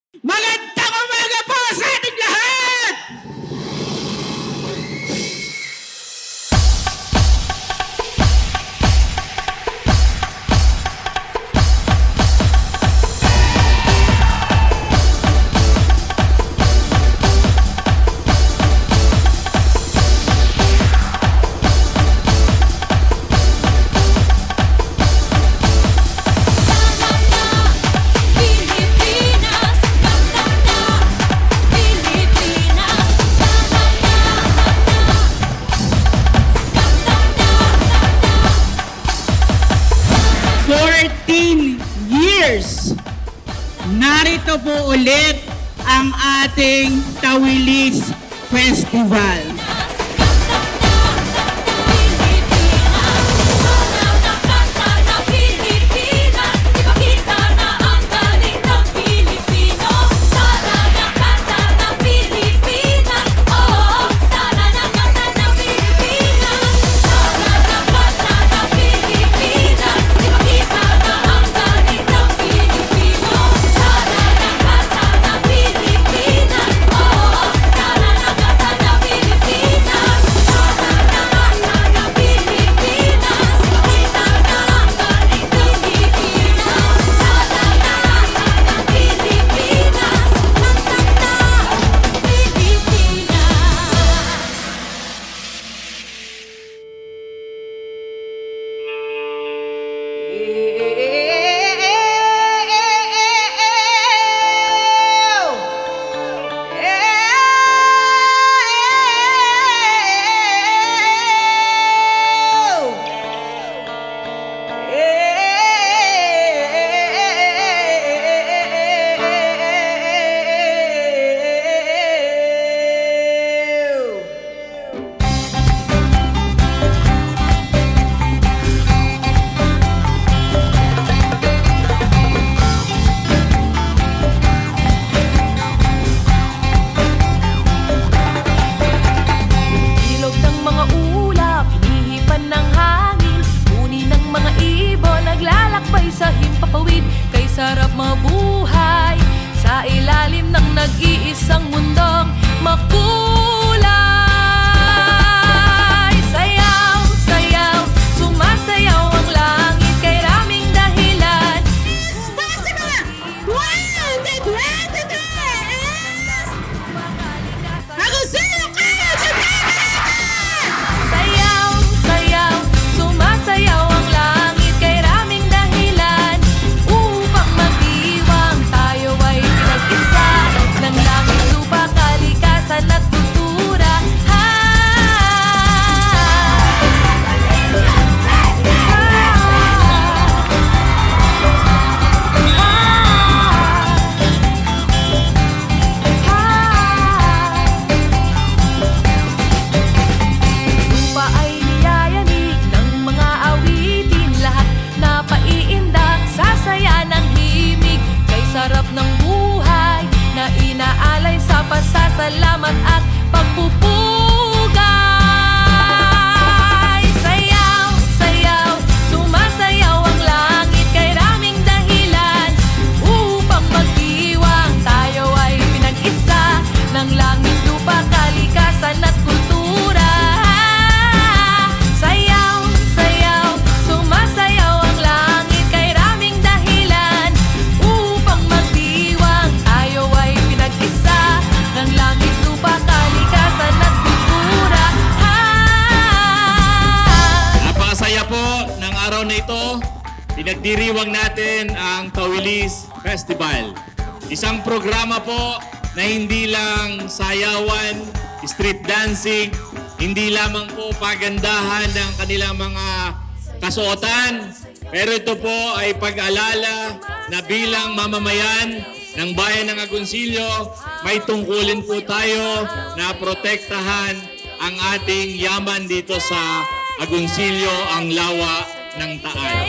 Magandang umaga po sa ating lahat! Narito po ulit ang ating Tawilis Festival. Sa himpapawid, kay sarap mabuhay sa ilalim ng nag-iisang mundong makulay. Sayaw, sayaw, sumasayaw ang langit kay raming dahilan. Basta na! 123 is... Agusino kayo! Sayaw, sayaw, sumasayaw ang langit kay raming dahilan upang magdiwang tayo ay pinag-isa ng langit, lupa, kalikasan at kultura. Lupa ay niyayanig ng mga awitin, lahat na paiindak, sasaya ng himig, kay sarap ng buhay na inaalay sa pasasalamat at pagpupugay. Sayaw, sayaw, sumasayaw ang langit kay raming dahilan upang magdiwang tayo ay pinag-isa ng langit, lupa, kalikasan at kultura. Sayaw, sayaw, sumasayaw ang langit kay raming dahilan upang magdiwang tayo ay pinag-isa ng langit, lupa, kalikasan at kultura. Napakasaya po ng araw na ito. Pinagdiriwang natin ang Tawilis Festival. Isang programa po na hindi lang sayawan, street dancing, hindi lamang po pagandahan ng kanilang mga kasuotan, pero ito po ay pag-alala na bilang mamamayan ng bayan ng Agoncillo, may tungkulin po tayo na protektahan ang ating yaman dito sa Agoncillo, ang lawa ng Taal.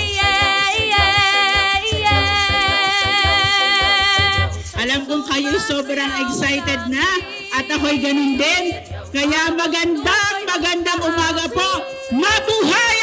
Alam kong kayo sobrang excited na at ako'y ganun din. Kaya magandang umaga po. Mabuhay